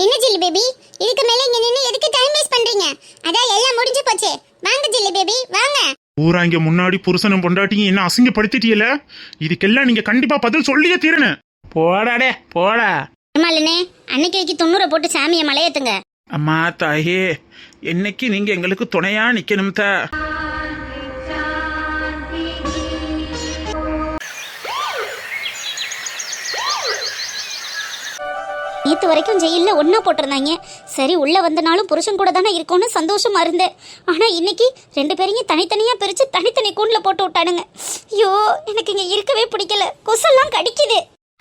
என்ன Jilly baby, இதுக்கு மேல இங்க நின்னு எதுக்கு டைம் வேஸ்ட் பண்றீங்க? அதான் எல்லாம் முடிஞ்சு போச்சு. வாங்க ஜில்லி பேபி வாங்க. ஊரா இங்க முன்னாடி புருஷனும் பொண்டாட்டியும் என்ன அசிங்கப்படுத்திட்டீல, இதுக்கெல்லாம் நீங்க கண்டிப்பா பதில் சொல்லியே தீரணும். போடாடே போடா. அம்மாலனே, அன்னைக்கு 90 போட்டு சாமியை மலையேத்துங்க. அம்மா தாயே, என்னைக்கு நீங்க எங்களுக்கு துணையா நிக்கணும் தா. நேத்து வரைக்கும் ஜெயில ஒன்னா போட்டிருந்தாங்க. சரி, உள்ள வந்தனாலும் புருஷன் கூட தானே இருக்கும்னு சந்தோஷமா இருந்தேன். ஆனா இன்னைக்கு 2 பேரையும் தனித்தனியா பிரிச்சு தனித்தனி கூண்டுல போட்டு விட்டானுங்க. ஐயோ, எனக்கு இங்க இருக்கவே பிடிக்கல. கொசெல்லாம் கடிக்குது.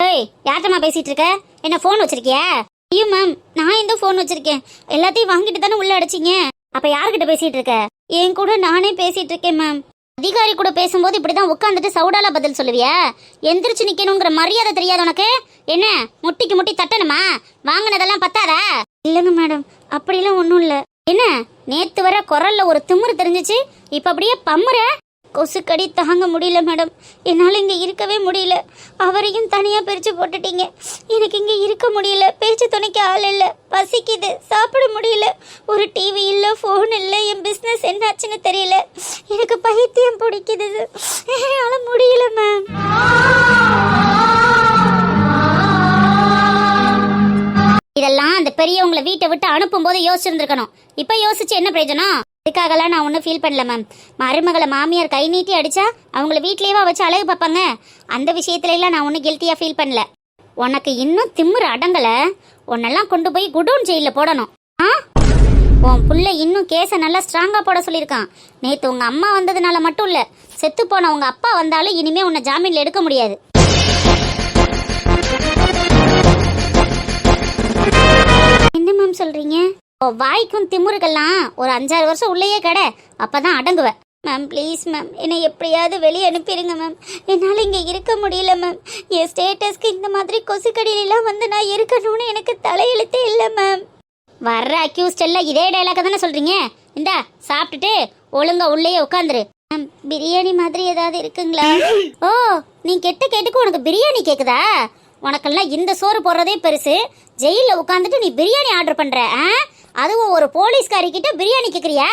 ஏய், யார்ட்டமா பேசிட்டு இருக்க? என்ன போன் வச்சிருக்கியா? ஐயோ மேம், நான் எந்த போன் வச்சிருக்கேன்? எல்லாத்தையும் வாங்கிட்டு தானே உள்ள அடிச்சிங்க. அப்ப யார்கிட்ட பேசிட்டு இருக்க? என் கூட நானே பேசிட்டு இருக்கேன் மேம். அதிகாரி கூட பேசும்போது இப்படிதான் உட்காந்துட்டு சவுடால பதில் சொல்லுவியா? எந்திரிச்சு நிக்கணுங்கிற மரியாதை தெரியாது உனக்கு? என்ன முட்டிக்கு முட்டி தட்டணுமா? வாங்கினதெல்லாம் பத்தாதா? இல்லைங்க மேடம், அப்படிலாம் ஒன்றும் இல்லை. என்ன நேத்து வர குரல்ல ஒரு திமிரு தெரிஞ்சிச்சு, இப்ப அப்படியே பம்முற? கொசுக்கடி தாங்க முடியல மேடம், என்னால் இங்கே இருக்கவே முடியல. அவரையும் தனியாக பிரித்து போட்டுட்டீங்க. எனக்கு இங்கே இருக்க முடியல. பேச்சு துணைக்க ஆள் இல்லை. பசிக்குது, சாப்பிட முடியல. ஒரு டிவி இல்லை, ஃபோன் இல்லை. என் பிஸ்னஸ் என்னாச்சுன்னு தெரியல. எனக்கு பைத்தியம் பிடிக்குது. என்னால் முடியல மேம். இதெல்லாம் அந்த பெரியவங்களை வீட்டை விட்டு அனுப்பும் போது யோசிச்சிருந்துருக்கணும். இப்போ யோசிச்சு என்ன பிரயோஜனம்? இதுக்காகலாம் நான் ஒன்றும் ஃபீல் பண்ணல மேம். மருமகளை மாமியார் கை நீட்டி அடிச்சா அவங்கள வீட்லேயே வச்சு அழகு பார்ப்பாங்க. அந்த விஷயத்துலலாம் நான் ஒன்றும் கில்ட்டியாக ஃபீல் பண்ணல. உனக்கு இன்னும் திமிரு அடங்கலை. உன்னெல்லாம் கொண்டு போய் குடோன் ஜெயிலில் போடணும். ஆ, உன் புள்ள இன்னும் கேஸை நல்லா ஸ்ட்ராங்காக போட சொல்லியிருக்கான். நேற்று உங்கள் அம்மா வந்ததுனால மட்டும் இல்லை, செத்து போன உங்கள் அப்பா வந்தாலும் இனிமே உன்னை ஜாமீனில் எடுக்க முடியாது. என்ன மேம் சொல்றீங்க? வாய்க்கும் திமுருக்கெல்லாம் ஒரு 5-6 வருஷம் உள்ளேயே கடை, அப்பதான் அடங்குவேன். மேம் ப்ளீஸ் மேம், என்னை எப்படியாவது வெளியே அனுப்பிடுங்க மேம். என்னால் இங்கே இருக்க முடியல மேம். என் ஸ்டேட்டஸ்க்கு இந்த மாதிரி கொசுக்கடியிலாம் வந்து நான் இருக்கணும்னு எனக்கு தலையெழுத்தே இல்லை மேம். வர்ற அக்யூஸ்ட் எல்லாம் இதே டைலாக தானே சொல்றீங்க. இந்தா சாப்பிட்டுட்டு ஒழுங்கா உள்ளேயே உட்காந்துரு. மேம், பிரியாணி மாதிரி ஏதாவது இருக்குங்களா? ஓ, நீ கெட்ட கேட்டுக்கு உனக்கு பிரியாணி கேக்குதா? உனக்கெல்லாம் இந்த சோறு போடுறதே பெருசு. ஜெயிலில் உட்காந்துட்டு நீ பிரியாணி ஆர்டர் பண்ற? அதுவும் ஒரு போலீஸ்காரி கிட்ட பிரியாணி கேட்குறியா?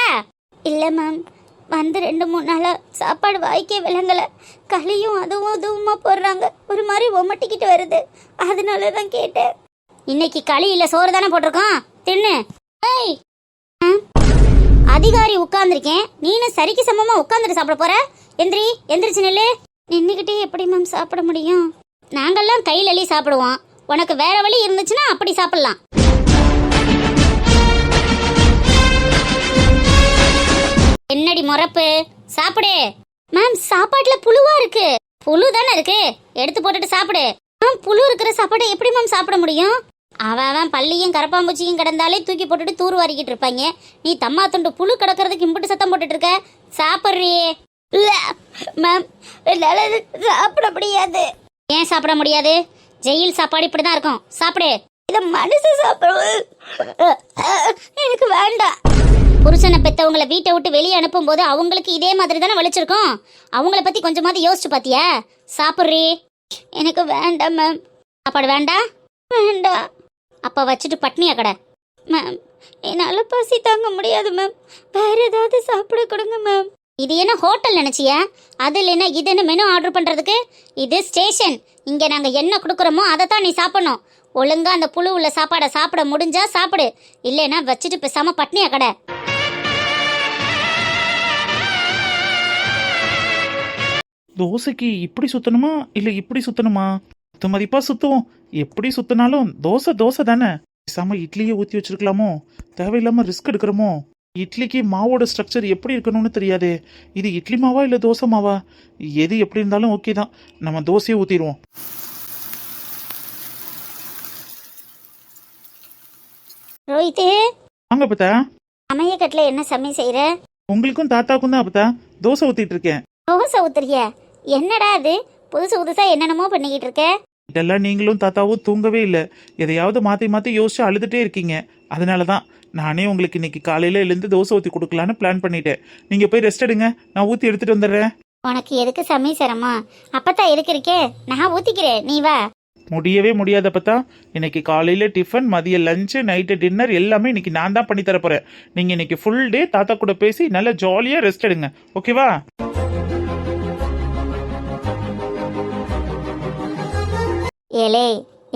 இல்லை மேம், வந்து 2-3 நாளா சாப்பாடு வாய்க்கே விளங்கலை. களியும் அதுவுமா போடுறாங்க. ஒரு மாதிரி ஒமட்டிக்கிட்டு வருது. அதனால தான் கேட்டேன். இன்னைக்கு களி இல்லை, சோறு தானே போட்டிருக்கோம், தின்னு. ஏய், அதிகாரி உட்காந்துருக்கேன், நீனும் சரிக்கு சமமாக உட்காந்துட்டு சாப்பிட போற? எந்திரிச்சு நெல்லு. நின்றுக்கிட்டே எப்படி மேம் சாப்பிட முடியும்? நாங்கெல்லாம் கையில் அள்ளி சாப்பிடுவோம். உனக்கு வேற வழி இருந்துச்சுன்னா அப்படி சாப்பிடலாம். என்னடி முறப்பு? சாப்பிடு. மேம், சாப்பாட்டுல புழுவா இருக்கு. புழு தானே இருக்கு, எடுத்து போட்டுட்டு சாப்பிடு. மேம், புழு இருக்கிற சாப்பாட்டை எப்படி மேம் சாப்பிட முடியும்? அவன் பள்ளியும் கரப்பாம்பூச்சியும் கிடந்தாலே தூக்கி போட்டுட்டு தூர் வாரிக்கிட்டு இருப்பாங்க. நீ தம்மா துண்டு புழு கிடக்கிறதுக்கு இம்புட்டு சத்தம் போட்டுட்டு இருக்க. சாப்பிட்றியே? மேம், என்னால் சாப்பிட முடியாது. ஏன் சாப்பிட முடியாது? ஜெயில் சாப்பாடு இப்படிதான் இருக்கும். சாப்பிடு. இத மனுஷ சாப்பிடு. எனக்கு வேண்டாம். புருஷனை பெத்தவங்களை வீட்டை விட்டு வெளியே அனுப்பும் போது அவங்களுக்கு இதே மாதிரி தானே வலிச்சிருக்கும். அவங்கள பத்தி கொஞ்சமாவது யோசிச்சு பாத்தியா? சாப்பிட்றி. எனக்கு வேண்டாம் மேம். சாப்பாடு வேண்டாம்? வேண்டாம். அப்ப வச்சுட்டு பட்னியா கடை. மேம், என்னால பசி தாங்க முடியாது மேம். வேற ஏதாவது சாப்பிட கொடுங்க மேம். இது என்ன ஹோட்டல் நினைச்சியா? அது இல்லைன்னா இது என்ன மெனு ஆர்டர் பண்றதுக்கு? இது ஸ்டேஷன். இங்க நாங்க என்ன கொடுக்குறோமோ அதை தான் நீ சாப்பிடணும். ஒழுங்கா அந்த புழு உள்ள சாப்பாடை சாப்பிட முடிஞ்சா சாப்பிடு, இல்லைன்னா வச்சுட்டு பேசாம பட்னியா கடை. தோசைக்கு இப்படி சுத்தணுமா இல்ல இப்படி சுத்தணுமா? சுத்த மதிப்பா சுத்துவோம். எப்படி சுத்தினாலும் தோசை தோசை தானே. பேசாம இட்லியை ஊத்தி வச்சிருக்கலாமோ? தேவையில்லாம ரிஸ்க் எடுக்கிறோமோ? இட்லிக்கு மாவோட ஸ்ட்ரக்சர் எப்படி இருக்கணும்னு தெரியாதே. இது இட்லி மாவா இல்ல தோசை மாவா? எது எப்படி இருந்தாலும் ஓகே தான். நம்ம தோசையை ஊத்திடுவோம். ரோஹித்து, வாங்க பத்தா. சமையக்கட்டில் என்ன சமையல் செய்யற? உங்களுக்கும் தாத்தாக்கும் தான் பத்தா தோசை ஊத்திட்டு இருக்கேன். தோசை ஊத்துறிய? என்னடா அது புதுசா என்னென்னமோ பண்ணிக்கிட்டு இருக்க? இதெல்லாம் நீங்களும் தாத்தாவும் தூங்கவே இல்லை. எதையாவது மாற்றி மாற்றி யோசிச்சு அழுதுகிட்டே இருக்கீங்க. அதனால தான் நானே உங்களுக்கு இன்னைக்கு காலையில் எழுந்து தோசை ஊற்றி கொடுக்கலான்னு பிளான் பண்ணிட்டேன். நீங்கள் போய் ரெஸ்ட் எடுங்க, நான் ஊற்றி எடுத்துகிட்டு வந்துடுறேன். உனக்கு எதுக்கு சமையல் சிரமம்? அப்பத்தான் எதுக்கு இருக்கே, நான் ஊற்றிக்கிறேன், நீ வா. முடியவே முடியாத பார்த்தா. இன்னைக்கு காலையில டிஃபன், மதிய லஞ்சு, நைட்டு டின்னர் எல்லாமே இன்னைக்கு நான் தான் பண்ணி தர போறேன். நீங்க இன்னைக்கு ஃபுல் டே தாத்தா கூட பேசி நல்லா ஜாலியா ரெஸ்ட் எடுங்க. ஓகேவா? ஏலே,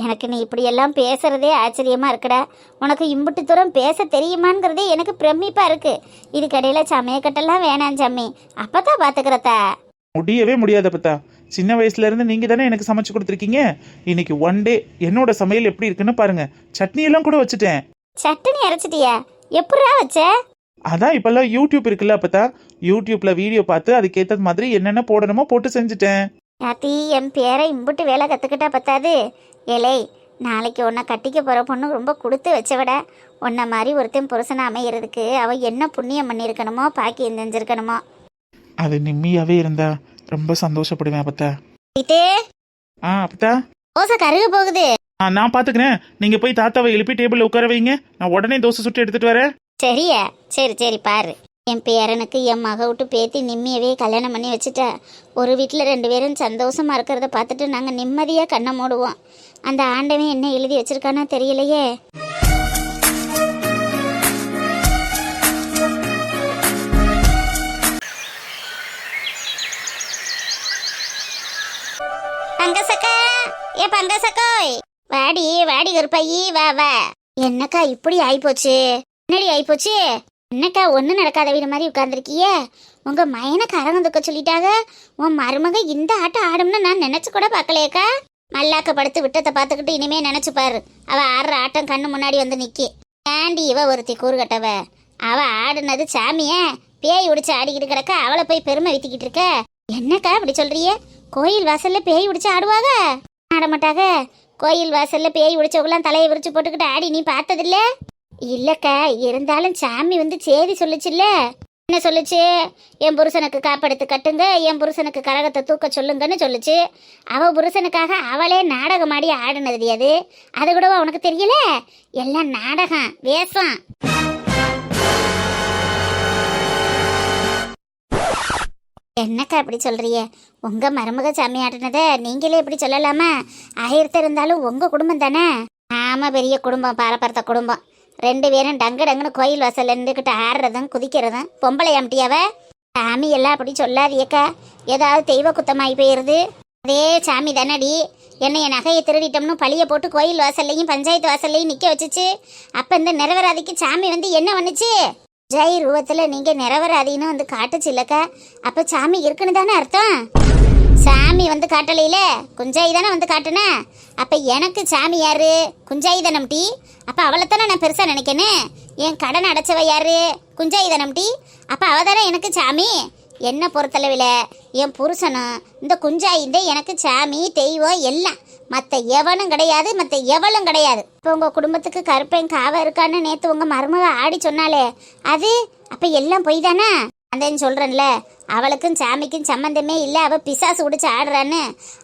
எனக்கு நீ இப்படியெல்லாம் பேசுறதே ஆச்சரியமா இருக்குடா. உனக்கு இம்புட்டு தூரம் பேச தெரியுமாங்கிறதே எனக்கு பிரமிப்பா இருக்கு. இதுக்கடையில சமயக்கட்டெல்லாம் வேணாம் சாமி, அப்பதான் பாத்துக்கிறதா. முடியவே முடியாத பார்த்தா. சின்ன வயசுல இருந்து நீங்க தானே எனக்கு சமைச்சு கொடுத்துருக்கீங்க. இன்னைக்கு ஒன் டே என்னோட சமையல் எப்படி இருக்குன்னு பாருங்க. சட்னி எல்லாம் கூட வச்சுட்டேன். சட்னி அரைச்சிட்டியா? எப்படா வச்ச? அதான் இப்பெல்லாம் யூடியூப் இருக்குல்ல அப்பத்தா, யூடியூப்ல வீடியோ பார்த்து அதுக்கேற்றது மாதிரி என்னென்ன போடணுமோ போட்டு செஞ்சுட்டேன். யாத்தி, என் பேரை இம்புட்டு வேலை கற்றுக்கிட்டா பத்தாது. ஏலே, நாளைக்கு உன்னை கட்டிக்க போகிற பொண்ணு ரொம்ப கொடுத்து வச்சவிட. உன்னை மாதிரி ஒருத்தன் புருஷனை அமைகிறதுக்கு அவள் என்ன புண்ணியம் பண்ணியிருக்கணுமோ, பாக்கியம் செஞ்சிருக்கணுமோ. அது நிம்மதியாவே இருந்தா ரொம்ப சந்தோஷப்படுவேன் அப்பத்தா. இதே அப்பத்தா, தோசை கருக போகுது. நான் பாத்துக்கிறேன். நீங்க போய் தாத்தாவை எழுப்பி டேபிள்ல உட்கார வைங்க. நான் உடனே தோசை சுட்டு எடுத்துட்டு வரேன். சரியா? சரி சரி, பாரு. என் பேரனுக்கு என் மக விட்டு பேத்தி நிம்மியவே கல்யாணம் பண்ணி வச்சுட்டா. ஒரு வீட்டில் 2 பேரும் சந்தோஷமா இருக்கிறத பார்த்துட்டு நாங்கள் நிம்மதியாக கண்ணை மூடுவோம். அந்த ஆண்டவன் என்ன எழுதி வச்சிருக்கானோ தெரியலையே. பங்கசக்கா, ஏ பங்கசக்கோய், வாடி வாடி கருப்பாயி, வா வா. என்னக்கா இப்படி ஆயிப்போச்சு? என்னடி ஆயிப்போச்சு? என்னக்கா ஒன்றும் நடக்காத வீடு மாதிரி உட்காந்துருக்கியே? உங்க மயனை கரகந்துக்க சொல்லிட்டாங்க. உன் மருமக இந்த ஆட்டம் ஆடும்னு நான் நினைச்சு கூட பார்க்கலையக்கா. மல்லாக்க படுத்து விட்டத்தை பார்த்துக்கிட்டு இனிமே நினைச்சு பாரு. அவ ஆடுற ஆட்டம் கண்ணு முன்னாடி வந்து நிக்கி. ஏண்டி இவ ஒருத்தி கூறுகட்டவ? அவ ஆடுனது சாமிய பேய் உடிச்சு ஆடிக்கிட்டு கிடக்க, அவளை போய் பெருமை வித்திக்கிட்டு இருக்க. என்னக்கா இப்படி சொல்றிய? கோயில் வாசல்ல பேய் உடிச்சு ஆடுவாங்க? ஆட மாட்டாங்க. கோயில் வாசல்ல பேய் உடிச்சவங்களாம் தலையை விரிச்சு போட்டுக்கிட்டு ஆடி நீ பார்த்ததில்ல? இல்லக்கா, இருந்தாலும் சாமி வந்து சேதி சொல்லுச்சுல்ல. என்ன சொல்லுச்சு? என் புருஷனுக்கு காப்பெடுத்து கட்டுங்க, என் புருஷனுக்கு கரகத்தை தூக்க சொல்லுங்கன்னு சொல்லுச்சு. அவ புருஷனுக்காக அவளே நாடகம் ஆடி ஆடுனது அது. அது கூட உனக்கு தெரியல? எல்லாம் நாடகம், வேஷம். என்னக்கா இப்படி சொல்றிய? உங்க மருமக சாமி ஆட்டினதை நீங்களே இப்படி சொல்லலாமா? 1000 இருந்தாலும் உங்க குடும்பம் தானே. ஆமா, பெரிய குடும்பம், பாரபரத்த குடும்பம். 2 பேரும் டங்கு டங்குன்னு கோயில் வாசல்ல இருந்துக்கிட்டு ஆடுறதும் குதிக்கிறதும். பொம்பளை அம்ட்டியாவ? சாமி எல்லாம் அப்படி சொல்லாதியக்கா, ஏதாவது தெய்வ குத்தமாகி போயிருது. அதே சாமி தானடி என்னை என் நகையை திருடிட்டோம்னு பழிய போட்டு கோயில் வாசல்லையும் பஞ்சாயத்து வாசல்லையும் நிற்க வச்சுச்சு. அப்போ இந்த நிரவராதிக்கு சாமி வந்து என்ன பண்ணுச்சு? ஜெய் ரூபத்தில் நீங்கள் நிரவராதின்னு வந்து காட்டுச்சு இல்லக்கா. அப்போ சாமி இருக்குன்னு தானே அர்த்தம். சாமி வந்து காட்டலையில குஞ்சாயி தானே வந்து காட்டுன. அப்ப எனக்கு சாமி யாரு? குஞ்சாயி தானம் டி. அப்ப அவளைத்தானே நான் பெருசா நினைக்கணும். என் கடன் அடைச்சவ யாரு? குஞ்சாயி தானம் டி. அப்ப அவ தானே எனக்கு சாமி. என்ன பொறுத்தளவில் என் புருஷனும் இந்த குஞ்சாயிந்த எனக்கு சாமி தெய்வம் எல்லாம். மற்ற எவனும் கிடையாது, மற்ற எவளும் கிடையாது. இப்போ உங்கள் குடும்பத்துக்கு கருப்பேன் காவ இருக்கான்னு நேற்று உங்கள் மருமக ஆடி சொன்னாலே அது அப்போ எல்லாம் பொய் தானே? அந்தேன்னு சொல்கிறேன்ல, அவளுக்கும் சாமிக்கும் சம்மந்தமே இல்லை. அவள் பிசாசு உடிச்சு ஆடுறான்னு.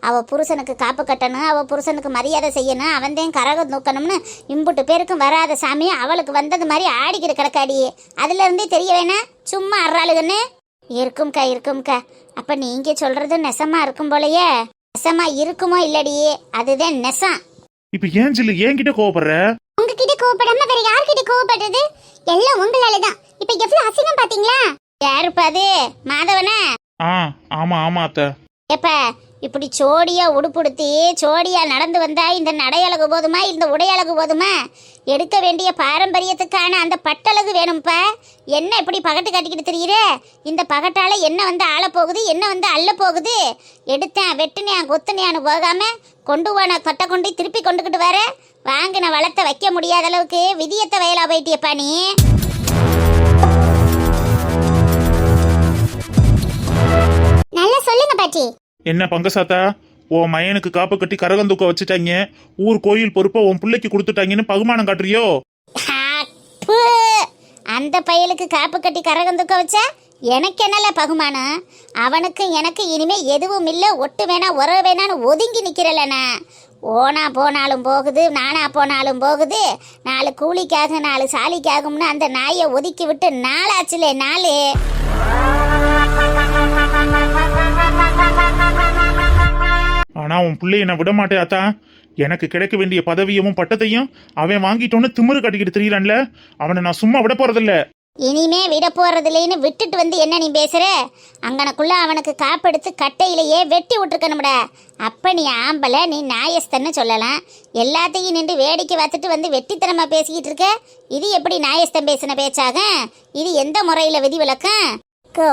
அவள் புருஷனுக்கு காப்பு கட்டணும், அவள் புருஷனுக்கு மரியாதை செய்யணும், அவன்தான் கரகம் தூக்கணும்னு இம்புட்டு பேருக்கும் வராத சாமி அவளுக்கு வந்தது மாதிரி ஆடிக்கிட்டு கிடக்காடி. அதுலேருந்தே தெரிய வேணா சும்மா ஆடுறாளுகன்னு. இருக்கும்க்கா இருக்கும்க்கா. அப்போ நீங்கள் சொல்கிறது நெசமா இருக்கும் போலையே. நெசமா இருக்குமோ இல்லடி, அதுதான் நெசம். இப்போ ஏன் ஜில்லு என்கிட்ட கோவப்படுற? உங்ககிட்ட கோவப்படாம வேற யார்கிட்ட கோவப்படுறது? எல்லாம் உங்களால தான். இப்போ எவ்வளவு அசிங்கம் பாத்தீங்களா? யாருப்பாது? மாதவனா? ஆமா ஆமா அத்தை. எப்ப இப்படி சோடியா உடுப்புடுத்தி சோடியா நடந்து வந்தா இந்த நடையழகு போதுமா, இந்த உடையழகு போதுமா? எடுக்க வேண்டிய பாரம்பரியத்துக்கான அந்த பட்டழகு வேணும்ப்பா. என்ன இப்படி பகட்டு கட்டிக்கிட்டு தெரியுற? இந்த பகட்டால என்ன வந்து ஆள போகுது, என்ன வந்து அள்ள போகுது? எடுத்தேன் வெட்டுனேன் கொத்துனேன்னு போகாம கொண்டு போன கொட்டை கொண்டு திருப்பி கொண்டுக்கிட்டு வர. வாங்கின வளத்தை வைக்க முடியாத அளவுக்கு விதியத்தை வயலா போயிட்டியப்பா நீ. நல்லா சொல்லுங்க பாட்டி. என்ன பங்கசாத்தா, உன் மயனுக்கு காப்பு கட்டி கரகம் தூக்க வச்சுட்டாங்க, ஊர் கோயில் பொறுப்பை உன் பிள்ளைக்கு கொடுத்துட்டாங்கன்னு பகுமானம் காட்டுறியோ? அந்த பயலுக்கு காப்பு கட்டி கரகம் தூக்க வச்சா எனக்கு என்னல பகுமானம்? அவனுக்கு எனக்கு இனிமே எதுவும் இல்லை. ஒட்டு வேணா உறவு வேணான்னு ஒதுங்கி நிக்கிறலண்ணா. ஓனா போனாலும் போகுது, நானா போனாலும் போகுது. 4 கூலிக்காக 4 சாலிக்காகும்னு அந்த நாயை ஒதுக்கி விட்டு நாளாச்சுலே நாளு. ஆனா உன் பிள்ளைய நான் விட மாட்டேன் அத்தா. எனக்கு கிடைக்க வேண்டிய பதவியமும் பட்டத்தையும் அவன் வாங்கிட்டோன்னு திமிரு கட்டிக்கிட்டு திரியறான்ல, அவனை நான் சும்மா விட போறதில்ல. இனிமே விட போறதுலேன்னு விட்டுட்டு வந்து என்ன நீ பேசுற? அங்கனக்குள்ள அவனுக்கு காப்பெடுத்து கட்டையிலேயே வெட்டி விட்டுருக்கணும்டா. அப்ப நீ ஆம்பளை, நீ நாயஸ்தன்னு சொல்லலாம். எல்லாத்தையும் நின்று வேடிக்கை பார்த்துட்டு வந்து வெட்டித்தனமா பேசிக்கிட்டு இருக்க. இது எப்படி நாயஸ்தன் பேசின பேச்சாக? இது எந்த முறையில விதிவிலக்கம்? கோ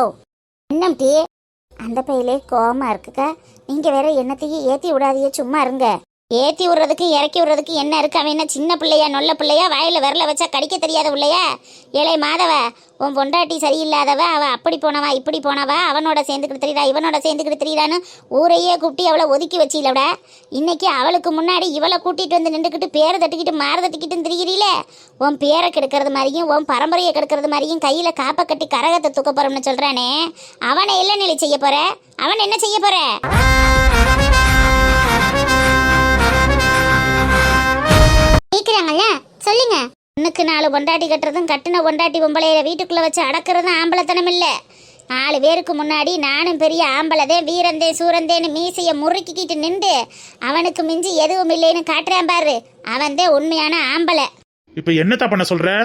என்னம் டீ, அந்த பையிலே கோவமா இருக்குக்கா. நீங்க வேற என்னத்தையும் ஏத்தி விடாதீங்க, சும்மா இருங்க. ஏத்தி விடுறதுக்கு இறக்கி விடுறதுக்கு என்ன இருக்கு? அவன் என்ன சின்ன பிள்ளையா, நொல்ல பிள்ளையா, வாயில விரல வச்சா கடிக்க தெரியாத பிள்ளையா? ஏழை மாதவ, உன் பொண்டாட்டி சரியில்லாதவ, அவ அப்படி போனவா இப்படி போனவா, அவனோட சேர்ந்துக்கிட்டு தெரியுதா இவனோட சேர்ந்துக்கிட்டு தெரியுதான்னு ஊரையே கூப்பிட்டு அவளை ஒதுக்கி வச்சிலவிட. இன்னைக்கு அவளுக்கு முன்னாடி இவளை கூட்டிட்டு வந்து நின்றுக்கிட்டு பேரை தட்டிக்கிட்டு மாற தட்டிக்கிட்டு திரிகிறீல. உன் பேரை கெடுக்கிறது மாதிரியும் உன் பரம்பரையை கெடுக்கிறது மாதிரியும் கையில காப்பை கட்டி கரகத்தை தூக்க போறோம்னு சொல்றானே, அவனை என்ன நிலை செய்ய போற? அவன் என்ன செய்ய போற? கேக்குறாங்கல்ல, சொல்லுங்க. ஒண்ணுக்கு 4 பொண்டாட்டி கட்டுறதும் கட்டின பொண்டாட்டி பொம்பளையில வீட்டுக்குள்ள வச்சு அடக்கிறதும் ஆம்பளத்தனம் இல்ல. 4 பேருக்கு முன்னாடி நானும் பெரிய ஆம்பளதே, வீரந்தே, சூரந்தேன்னு மீசைய முறுக்கிக்கிட்டு நின்று அவனுக்கு மிஞ்சி எதுவும் இல்லைன்னு காட்டுறான் பாரு, அவன்தே உண்மையான ஆம்பளை. இப்ப என்னத்தா பண்ண சொல்ற?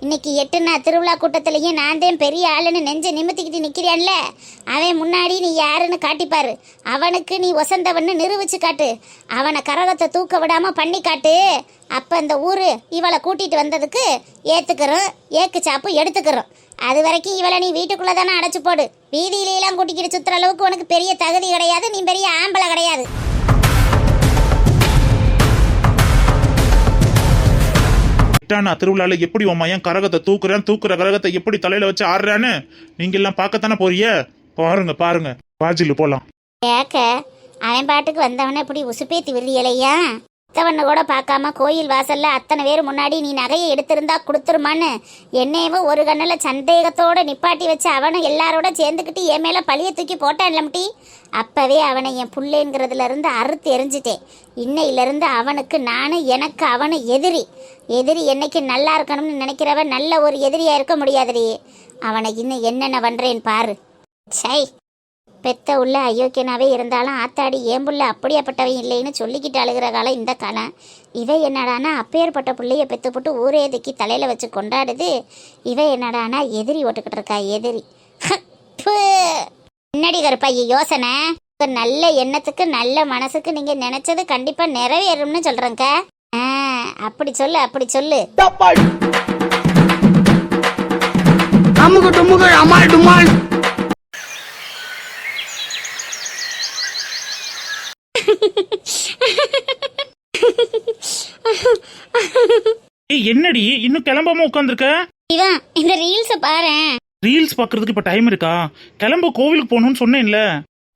இன்னைக்கு 8 நாள் திருவிழா கூட்டத்திலையும் நான் தான் பெரிய ஆளுன்னு நெஞ்ச நிமித்திக்கிட்டு நிற்கிறான்ல, அவன் முன்னாடி நீ யாருன்னு காட்டிப்பாரு. அவனுக்கு நீ ஒசந்தவன்னு நிரூபிச்சு காட்டு. அவனை கரகத்தை தூக்க விடாம பண்ணி காட்டு. அப்ப இந்த ஊரு இவளை கூட்டிட்டு வந்ததுக்கு ஏத்துக்கிறோம், ஏக்கு சாப்பு எடுத்துக்கிறோம். அது வரைக்கும் இவளை நீ வீட்டுக்குள்ள தானே அடைச்சு போடு. வீதியிலாம் கூட்டிக்கிட்டு சுத்துற அளவுக்கு உனக்கு பெரிய தகுதி கிடையாது, நீ பெரிய ஆம்பளை கிடையாது. திருவிழால எப்படி உன் மையன் கரகத்தை தூக்குறான், தூக்குற கரகத்தை எப்படி தலையில வச்சு ஆடுறான்னு நீங்க எல்லாம் பார்க்கத்தானே போறிய. பாருங்க பாருங்க, வாஜிலு போலாம். கேக்க அவன் பாட்டுக்கு வந்தவன இப்படி உசுப்பேத்தி விடுறியலையா? அத்தவண்ணு கூட பார்க்காம கோயில் வாசல்ல அத்தனை பேர் முன்னாடி நீ நகையை எடுத்திருந்தா கொடுத்துருமான்னு என்னையவும் ஒரு கண்ணுல சந்தேகத்தோட நிப்பாட்டி வச்சு அவனும் எல்லாரோட சேர்ந்துக்கிட்டு என் மேல பழிய தூக்கி போட்டான்லம்டி. அப்பவே அவனை என் புள்ளைங்கிறதுல இருந்து அறுத்து எரிஞ்சிட்டேன். இன்னையிலிருந்து அவனுக்கு நானு, எனக்கு அவனு எதிரி. எதிரி என்னைக்கு நல்லா இருக்கணும்னு நினைக்கிறவன் நல்ல ஒரு எதிரியா இருக்க முடியாதுடி. அவனை இன்னும் என்னென்ன பண்றேன்னு பாரு. சை, பெத்த உள்ள அயோக்கியனாவே இருந்தாலும் ஆத்தாடி ஏம்புள்ள அப்படியாப்பட்டவன் இல்லைன்னு சொல்லிக்கிட்டு அழுகிற காலம் இந்த காலம். இவ என்னடானா அப்பேற்பட்ட பிள்ளைய பெத்து போட்டு ஊரே திக்கி தலையில வச்சு கொண்டாடுது. இவ என்னடானா எதிரி ஓட்டுக்கிட்டு இருக்கா, எதிரி. என்னடி கருப்பாயி யோசனை? நல்ல எண்ணத்துக்கு நல்ல மனசுக்கு நீங்க நினைச்சது கண்டிப்பா நிறைவேறும்னு சொல்றேங்க. அப்படி சொல்லு, அப்படி சொல்லு. என்னடி இன்னும் கிளம்பாம உட்காந்துருக்க? இவன் இந்த ரீல்ஸ் பாரு. ரீல்ஸ் பாக்குறதுக்கு இப்ப டைம் இருக்கா? கிளம்ப, கோவிலுக்கு போகணும்னு சொன்னேன்ல.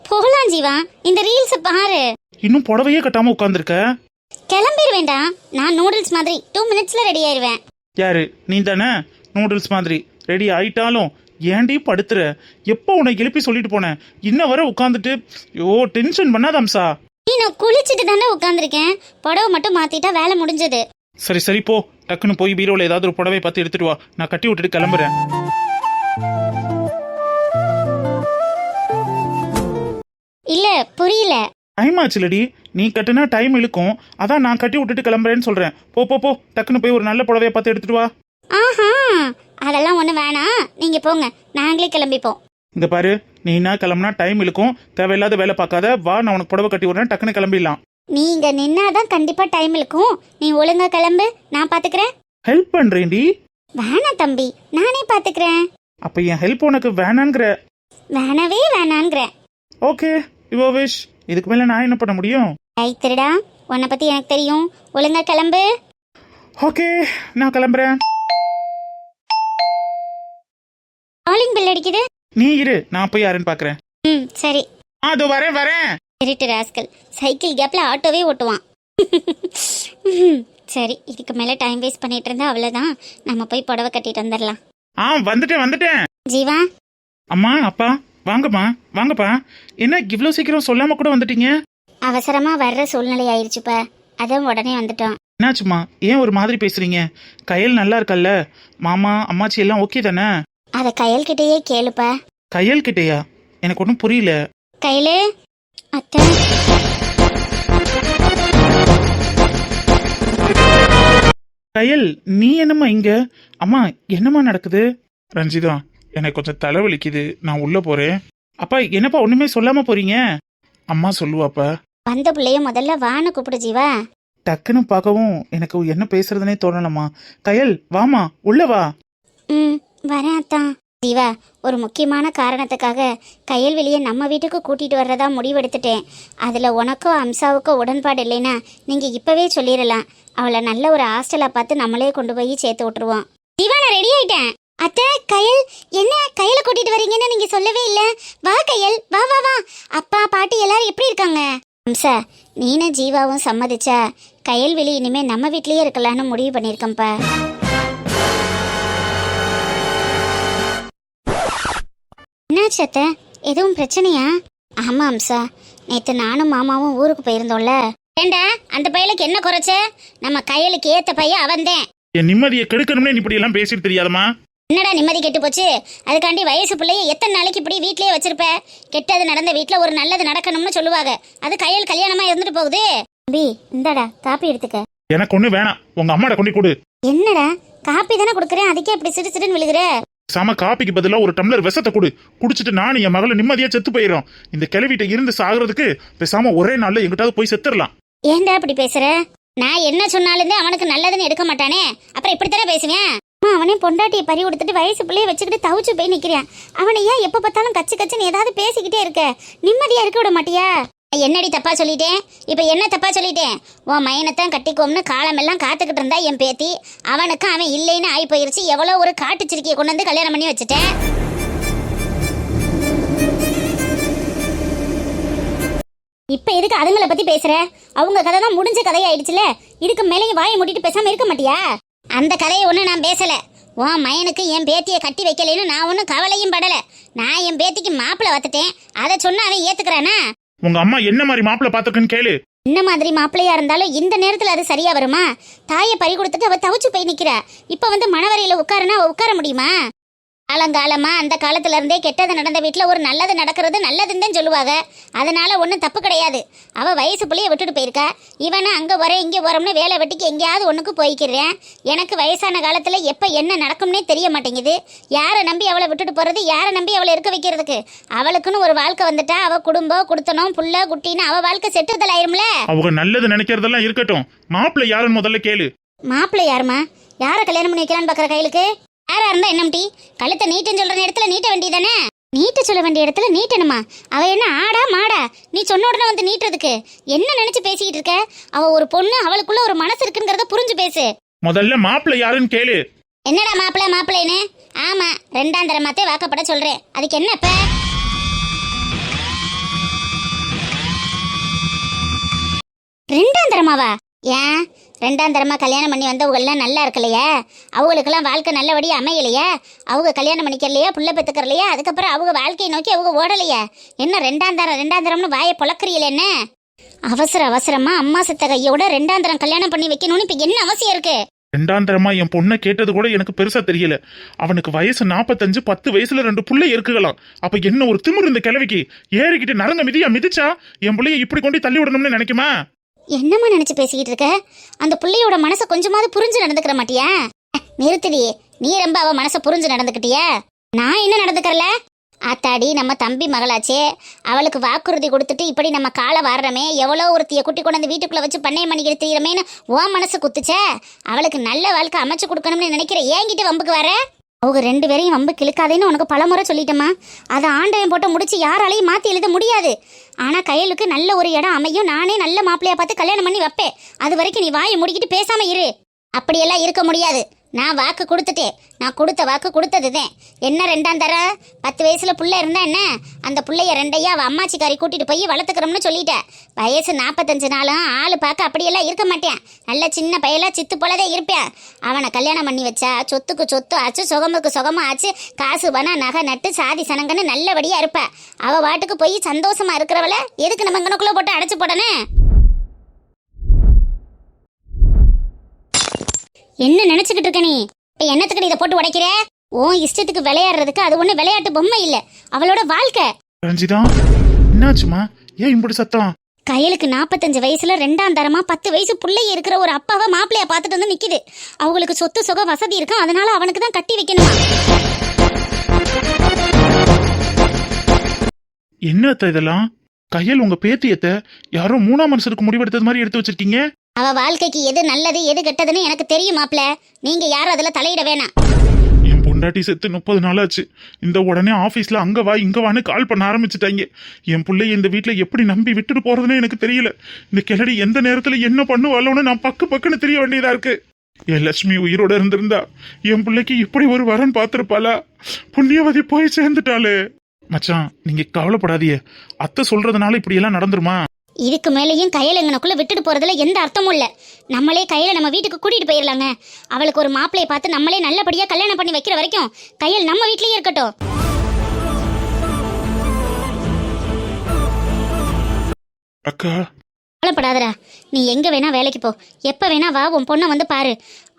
போகலாம் ஜீவா, இந்த ரீல்ஸ் பாரு. இன்னும் புடவையே கட்டாம உட்காந்துருக்க. கிளம்பிட வேண்டாம், நான் நூடுல்ஸ் மாதிரி 2 மினிட்ஸ்ல ரெடி ஆயிருவேன். யாரு நீ தானே? நூடுல்ஸ் மாதிரி ரெடி ஆயிட்டாலும் ஏன்டி படுத்துற? எப்போ உன்னை எழுப்பி சொல்லிட்டு போனேன், இன்ன வர உட்காந்துட்டு. யோ, டென்ஷன் பண்ணாத அம்சா. நீ நான் குளிச்சுட்டு தானே உட்காந்துருக்கேன், புடவை மட்டும் மாத்திட்டா வேலை முடிஞ்சது. சரி சரி போ, டக்குன்னு போய் பீரோல ஏதாவது ஒரு புடவை பார்த்து எடுத்துட்டு வா, நான் கட்டி விட்டுட்டு கிளம்புறேன். இல்ல புரியல. டைம் ஆச்சுலடி, நீ கட்டுனா டைம் இழுக்கும், அதான் நான் கட்டி விட்டுட்டு கிளம்புறேன்னு சொல்றேன். போ போ போ, டக்குன்னு போய் ஒரு நல்ல புடவைய பார்த்து எடுத்துட்டு வா. ஆஹா, அதெல்லாம் ஒண்ணு வேணாம், நீங்க போங்க, நாங்களே கிளம்பிப்போம். இங்க பாரு, நீ என்ன கிளம்புனா டைம் இழுக்கும், தேவையில்லாத வேலை பார்க்காத. வா, நான் உனக்கு புடவை கட்டி விடுறேன், டக்குன்னு கிளம்பிடலாம். நீங்க நின்னாதான் கண்டிப்பா டைம் இழுக்கும். நீ ஒழுங்கா கிளம்பு, நான் பாத்துக்கிறேன். ஹெல்ப் பண்றேன்டி. வேணாம் தம்பி, நானே பாத்துக்கிறேன். அப்ப என் ஹெல்ப் உனக்கு வேணாங்கிற? வேணவே வேணாங்கிற. Okay, your wish. இதுக்கு மேல நான் என்ன பண்ண முடியும்? ஐ திருடா, உன்னை பத்தி எனக்கு தெரியும், ஒழுங்கா கிளம்பு. ஓகே, நான் கிளம்புறேன். காலிங் பெல் அடிக்குது. நீ இரு, நான் போய் யாருன்னு பாக்குறேன். சரி. அதோ வரேன் வரேன். திருட்டு ராஸ்கல், சைக்கிள் கேப்ல ஆட்டோவே ஓட்டுவான். சரி, இதுக்கு மேல டைம் வேஸ்ட் பண்ணிட்டு இருந்தா அவ்வளவுதான். நம்ம போய் புடவை கட்டிட்டு வந்துடலாம். வந்துட்டேன் வந்துட்டேன். ஜீவா, அம்மா அப்பா வாங்கம்மா, வாங்கப்பா. என்ன இவ்வளவு சீக்கிரம் சொல்லாம கூட வந்துட்டீங்க? அவசரமா வர்ற சூழ்நிலை ஆயிடுச்சுப்பா, அதான் உடனே வந்துட்டோம். என்னாச்சுமா, ஏன் ஒரு மாதிரி பேசுறீங்க? கையல் நல்லா இருக்கல்ல? மாமா அம்மாச்சி எல்லாம் ஓகே தானே? அத கையல் கிட்டயே கேளுப்பா. கையல் கிட்டயா? எனக்கு ஒன்றும் புரியல. கையில அத்தை கயல், நீ என்னம்மா இங்க? அம்மா, என்னம்மா நடக்குது? ரஞ்சிதா, எனக்கு கொஞ்சம் தலைவலிக்குது, நான் உள்ள போறேன். அப்பா, என்னப்பா ஒண்ணுமே சொல்லாம போறீங்க? அம்மா சொல்லுவாப்பா. வந்த பிள்ளைய முதல்ல வான்னு கூப்பிடு ஜீவா. டக்குன்னு பார்க்கவும் எனக்கு என்ன பேசுறதுனே தோணலம்மா. கயல், வாமா, உள்ள வா. ம், வரேன் அத்தான். ஜீவா, ஒரு முக்கியமான காரணத்துக்காக கயல்வெளியை நம்ம வீட்டுக்கு கூட்டிட்டு வர்றதா முடிவெடுத்துட்டேன். அதுல உனக்கோ அம்சாவுக்கோ உடன்பாடு இல்லைன்னா நீங்க இப்பவே சொல்லிடலாம். அவளை நல்ல ஒரு ஹாஸ்டலா பார்த்து நம்மளே கொண்டு போய் சேர்த்து விட்டுருவோம். ஜீவா, நான் ரெடி ஆயிட்டேன். அத்தை, கயல், என்ன கயலை கூட்டிட்டு வரீங்கன்னு நீங்க சொல்லவே இல்ல. வா கயல், வா வா வா. அப்பா பாட்டி எல்லாரும் எப்படி இருக்காங்க? அம்சா, நீனும் ஜீவாவும் சம்மதிச்சா கயல்வெளி இனிமே நம்ம வீட்லயே இருக்கலாம்னு முடிவு பண்ணிருக்கேன்ப்பா. என்னாச்சு அத்தை, எதுவும் பிரச்சனையா? ஆமா அம்சா, நேத்து நானும் மாமாவும் ஊருக்கு போயிருந்தோம்ல. ஏண்டா, அந்த பையலுக்கு என்ன குறைச்ச? நம்ம கயலுக்கு ஏத்த பையன் அவன்தான். என் நிம்மதியை கெடுக்கணும்னு நீ இப்படி எல்லாம் பேசிட்டு தெரியாதமா? என்னடா நிம்மதி கெட்டு போச்சு? அதுக்காண்டி வயசு பிள்ளைய எத்தனை நாளைக்கு இப்படி வீட்லயே வச்சிருப்ப? கெட்டது நடந்த வீட்டுல ஒரு நல்லது நடக்கணும்னு சொல்லுவாங்க. அது கையல் கல்யாணமா இருந்துட்டு போகுது. தம்பி, இந்தாடா காப்பி எடுத்துக்க. எனக்கு ஒண்ணு வேணாம், உங்க அம்மாட கொண்டு கொடு. என்னடா, காப்பி தானே கொடுக்குறேன், அதுக்கே இப்படி சிடு சிடுன்னு விழுகுற? சாம காப்பிக்கு பதிலா ஒரு டம்ளர் விஷத்தை கொடு. குடிச்சிட்டு நானும் என் மகளை நிம்மதியா செத்து போயிடும். இந்த கிளவிட்ட இருந்து சாகிறதுக்கு பேசாம ஒரே நாள்ல எங்கிட்டாவது போய் செத்துடலாம். ஏன்டா இப்படி பேசுற? நான் என்ன சொன்னாலும் அவனுக்கு நல்லதுன்னு எடுக்க மாட்டானே, அப்புறம் இப்படித்தானே பேசுவேன்? அவனே பொண்டாட்டியை பறி கொடுத்துட்டு வயசு பிள்ளைய வச்சுக்கிட்டு தவிச்சு போய் நிக்கிறான். அவனை ஏன் எப்ப பார்த்தாலும் கச்சு கச்சுன்னு ஏதாவது பேசிக்கிட்டே இருக்க? நிம்மதியா இருக்க விட மாட்டியா? என்னடி தப்பா சொல்லிட்டேன்? இப்ப என்ன தப்பா சொல்லிட்டேன்? உன் மயனைத்தான் கட்டிக்கோம்னு காலமெல்லாம் காத்துக்கிட்டு இருந்தா என் பேத்தி. அவனுக்கு அவன் இல்லைன்னு ஆகி போயிருச்சு. எவ்வளவு ஒரு காட்டுச்சிருக்கியை கொண்டு வந்து கல்யாணம் பண்ணி வச்சுட்டேன். இப்ப எதுக்கு அதுங்களை பத்தி பேசுற? அவங்க கதை தான் முடிஞ்ச கதையாயிடுச்சுல. இதுக்கு மேலேயும் வாயை மூடிட்டு பேசாம இருக்க மாட்டியா? அந்த கதையை ஒண்ணு நான் பேசல. உன் மயனுக்கு என் பேத்தியை கட்டி வைக்கலைன்னு நான் ஒன்னும் கவலையும் படல. நான் என் பேத்திக்கு மாப்பிள்ள வத்துட்டேன். அதை சொன்னா அவன் ஏத்துக்கிறானா? உங்க அம்மா என்ன மாதிரி மாப்பிள்ள பாத்துக்கன்னு கேளு. என்ன மாதிரி மாப்பிள்ளையா இருந்தாலும் இந்த நேரத்துல அது சரியா வருமா? தாயை பறி கொடுத்துட்டு அவ தவிச்சு போய் நிக்கிறா. இப்ப வந்து மணவரையில உட்காருனா அவ உட்கார முடியுமா? காலங்காலமா அந்த காலத்துல இருந்தே கெட்டது நடந்த வீட்டுல ஒரு நல்லது நடக்கிறது நல்லதுன்னு தான் சொல்லுவாங்க. அதனால ஒன்றும் தப்பு கிடையாது. அவ வயசு பிள்ளைய விட்டுட்டு போயிருக்கா. இவனை அங்க வர இங்க வரோம்னு வேலை வெட்டிக்கு எங்கேயாவது ஒண்ணுக்கு போய்க்கிறேன். எனக்கு வயசான காலத்துல எப்ப என்ன நடக்கும்னே தெரிய மாட்டேங்குது. யாரை நம்பி அவளை விட்டுட்டு போறது, யாரை நம்பி அவளை இருக்க வைக்கிறதுக்கு? அவளுக்குன்னு ஒரு வாழ்க்கை வந்துட்டா அவ குடும்பம் குடுத்தனும் புள்ள குட்டின்னு அவ வாழ்க்கை செட்டுதல் ஆயிரும்ல. அவங்க நல்லது நினைக்கிறதெல்லாம் இருக்கட்டும், மாப்பிள்ள யாருன்னு முதல்ல கேளு. மாப்பிள்ளை யாருமா? யாரை கல்யாணம் பண்ணி வைக்கலான்னு பாக்குற கையிலுக்கு? யாரா இருந்தா என்னம்டி? கழுத்தை நீட்டுன்னு சொல்ற இடத்துல நீட்ட வேண்டியதானே? நீட்ட சொல்ல வேண்டிய இடத்துல நீட்டணுமா? அவ என்ன ஆடா மாடா? நீ சொன்ன உடனே வந்து நீட்டுறதுக்கு என்ன நினைச்சு பேசிக்கிட்டு இருக்க? அவ ஒரு பொண்ணு, அவளுக்குள்ள ஒரு மனசு இருக்குங்கிறத புரிஞ்சு பேசு. முதல்ல மாப்பிள்ள யாருன்னு கேளு. என்னடா மாப்பிள்ளைன்னு? ஆமா, 2ஆம் தரமாத்தே வாக்கப்பட சொல்றேன். அதுக்கு என்ன இப்ப? ரெண்டாம் தரமாவா? ஏன் 2ஆம் தரமா கல்யாணம் பண்ணி வந்தவங்கெல்லாம் நல்லா இருக்கலையா? அவங்களுக்கெல்லாம் வாழ்க்கை நல்லபடியா அமையலையா? அவங்க கல்யாணம் பண்ணிக்கலையா? புள்ள பெத்துக்கறலையா? அதுக்கப்புறம் அவங்க வாழ்க்கையை நோக்கி அவங்க ஓடலையா? என்ன 2ஆம் தரம்னு வாயை பொழக்கிறீங்களே? என்ன அவசரமா அம்மா செத்த கையோட 2ஆம் தரம் கல்யாணம் பண்ணி வைக்கணும்னு இப்ப என்ன அவசியம் இருக்கு? 2ஆம் தரமா என் பொண்ணை கேட்டது கூட எனக்கு பெருசா தெரியல. அவனுக்கு வயசு 45, 10 வயசுல 2 புள்ளை இருக்குகலாம். அப்ப என்ன ஒரு திமிரு இந்த கிழவிக்கு? ஏறிக்கிட்டு நரங்க மிதியா மிதிச்சா என் பிள்ளைய இப்படி கொண்டு தள்ளி விடணும்னு நினைக்குமா? என்னம்மா நினைச்சு பேசிக்கிட்டு இருக்க? அந்த புள்ளையோட மனசை கொஞ்சமாவது புரிஞ்சு நடந்துக்கிற மாட்டியா? நிறுத்திடி, நீ ரொம்ப அவ மனசை புரிஞ்சு நடந்துக்கிட்டியா? நான் என்ன நடந்துக்கறல? ஆத்தாடி, நம்ம தம்பி மகளாச்சே, அவளுக்கு வாக்குறுதி கொடுத்துட்டு இப்படி நம்ம காலை வாடுறமே, எவ்வளோ ஒருத்திய குட்டி கொண்டு வந்து வீட்டுக்குள்ள வச்சு பண்ணையம் பண்ணிக்கிட்டு தீரமேன்னு ஓ மனசு குத்துச்சே. அவளுக்கு நல்ல வாழ்க்கை அமைச்சு கொடுக்கணும்னு நினைக்கிற ஏங்கிட்டு வம்புக்கு வர? அவங்க 2 பேரையும் வம்பு கிழக்காதேன்னு உனக்கு பலமுறை சொல்லிட்டேமா. அதை ஆண்டவன் போட்ட முடிச்சு யாராலையும் மாத்தி எழுத முடியாது. ஆனா கையலுக்கு நல்ல ஒரு இடம் அமையும். நானே நல்ல மாப்பிள்ளையா பார்த்து கல்யாணம் பண்ணி வைப்பேன். அது வரைக்கும் நீ வாயை முடிக்கிட்டு பேசாம இரு. அப்படியெல்லாம் இருக்க முடியாது. நான் வாக்கு கொடுத்துட்டேன். நான் கொடுத்த வாக்கு கொடுத்ததுதான். என்ன 2ஆம் தரம்? 10 வயசுல புள்ள இருந்தா என்ன? அந்த புள்ளைய 2ஐயா அவ அம்மாச்சிக்காரி கூட்டிட்டு போய் வளர்த்துக்கிறோம்னு சொல்லிட்டேன். வயசு 45 நாளும் ஆளு பார்க்க அப்படியெல்லாம் இருக்க மாட்டேன். நல்ல சின்ன பையலா சித்து போலதான் இருப்பேன். அவனை கல்யாணம் பண்ணி வச்சா சொத்துக்கு சொத்து ஆச்சு, சுகமுக்கு சுகமும் ஆச்சு, காசு பணம் நகை நட்டு சாதி சனங்கன்னு நல்லபடியா இருப்ப. அவ வாட்டுக்கு போய் சந்தோஷமா இருக்கிறவள எதுக்கு நம்ம இங்கனக்குள்ள போட்டு அடைச்சு போடணும்? என்ன நினைச்சுக்கிட்டு இருக்க நீ? இப்ப என்னத்துக்கு இதை போட்டு உடைக்கிற? உன் இஷ்டத்துக்கு விளையாடுறதுக்கு அது ஒண்ணு விளையாட்டு பொம்மை இல்ல, அவளோட வாழ்க்கை. ரஞ்சிதா, என்னாச்சுமா? ஏன் இப்படி சத்தம்? கையலுக்கு 45 வயசுல 2ஆம் தரமா 10 வயசு பிள்ளைய இருக்கிற ஒரு அப்பாவை மாப்பிள்ளைய பார்த்துட்டு வந்து நிக்குது. அவங்களுக்கு சொத்து சுக வசதி இருக்கும், அதனால அவனுக்கு தான் கட்டி வைக்கணுமா. என்ன அத்தை இதெல்லாம்? கையல் உங்க பேத்தியத்தை யாரோ 3ஆம் மனுஷனுக்கு முடிவெடுத்தது மாதிரி எடுத்து வச்சிருக்கீங்க. அவ வாழ்க்கைக்கு எது நல்லது எது கெட்டதுன்னு எனக்கு தெரியும் மாப்ள. நீங்க யாரும் அதுல தலையிட வேணாம். என் பொண்டாட்டி செத்து 30 நாள் ஆச்சு. இந்த உடனே ஆபீஸ்ல அங்க வா இங்க வான்னு கால் பண்ண ஆரம்பிச்சுட்டாங்க. என் பிள்ளைய இந்த வீட்டுல எப்படி நம்பி விட்டுட்டு போறதுன்னு எனக்கு தெரியல. இந்த கிளடி எந்த நேரத்துல என்ன பண்ணுவாளோன்னு நான் பக்குன்னு தெரிய வேண்டியதா இருக்கு. என் லட்சுமி உயிரோட இருந்திருந்தா என் பிள்ளைக்கு இப்படி ஒரு வரன் பார்த்திருப்பாளா? புண்ணியவதி போய் சேர்ந்துட்டாளே. மச்சான், நீங்க கவலைப்படாதீங்க. அத்தை சொல்றதுனால இப்படி எல்லாம் நடந்துருமா? இதுக்கு மேலேயும் கையில எங்கனக்குள்ள விட்டுட்டு போறதுல எந்த அர்த்தமும் இல்ல. நம்மளே கையில நம்ம வீட்டுக்கு கூட்டிட்டு போயிடலாங்க. அவளுக்கு ஒரு மாப்பிளைய பார்த்து நம்மளே நல்லபடியா கல்யாணம் பண்ணி வைக்கிற வரைக்கும் கையில் நம்ம வீட்லயே இருக்கட்டும். அக்கா, கவலைப்படாதடா. நீ எங்க வேணா வேலைக்கு போ, எப்ப வேணா வா, உன் பொண்ணை வந்து பாரு.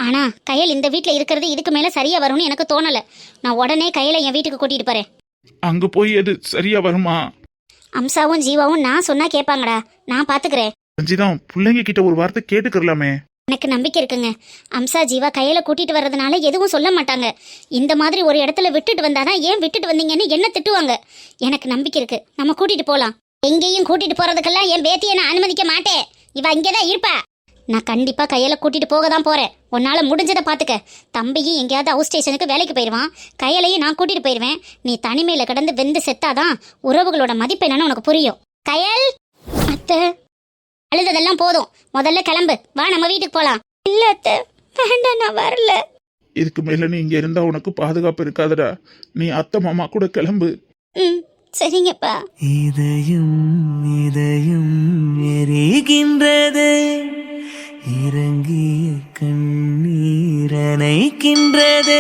ஆனா கையில் இந்த வீட்டுல இருக்கிறது இதுக்கு மேல சரியா வரும்னு எனக்கு தோணல. நான் உடனே கையில என் வீட்டுக்கு கூட்டிட்டு போறேன். அங்க போய் அது சரியா வருமா? அம்சாவும் ஜீவாவும் நான் சொன்னா கேட்பாங்கடா, நான் பாத்துக்கிறேன். ரஞ்சிதம், பிள்ளைங்க கிட்ட ஒரு வார்த்தை கேட்டுக்கறலாமே. எனக்கு நம்பிக்கை இருக்குங்க. அம்சா ஜீவா கையில கூட்டிட்டு வர்றதுனால எதுவும் சொல்ல மாட்டாங்க. இந்த மாதிரி ஒரு இடத்துல விட்டுட்டு வந்தாதான் ஏன் விட்டுட்டு வந்தீங்கன்னு என்ன திட்டுவாங்க. எனக்கு நம்பிக்கை இருக்கு, நம்ம கூட்டிட்டு போலாம். எங்கேயும் கூட்டிட்டு போறதுக்கெல்லாம் என் பேத்தியை நான் அனுமதிக்க மாட்டேன். இவ இங்கதான் இருப்பா. நான் கண்டிப்பா கையில கூட்டிட்டு போக தான் போறேன். உன்னால முடிஞ்சதை பாத்துக்க. தம்பியும் எங்கேயாவது ஹவுஸ் ஸ்டேஷனுக்கு வேலைக்கு போயிடுவான், கையிலையும் நான் கூட்டிட்டு போயிடுவேன். நீ தனிமையில கிடந்து வெந்து செத்தாதான் உறவுகளோட மதிப்பு என்னன்னு உனக்கு புரியும். கயல் அத்தை, அழுததெல்லாம் போதும், முதல்ல கிளம்பு, வா நம்ம வீட்டுக்கு போலாம். இல்ல அத்தை, வேண்டாம், நான் வரல. இதுக்கு மேல நீ இங்க இருந்தா உனக்கு பாதுகாப்பு இருக்காதுடா. நீ அத்தை மாமா கூட கிளம்பு. சரிங்கப்பா. இதயம் இதயம் எரிகின்றது, இறங்கிய கண்ணீர் அணைக்கின்றது.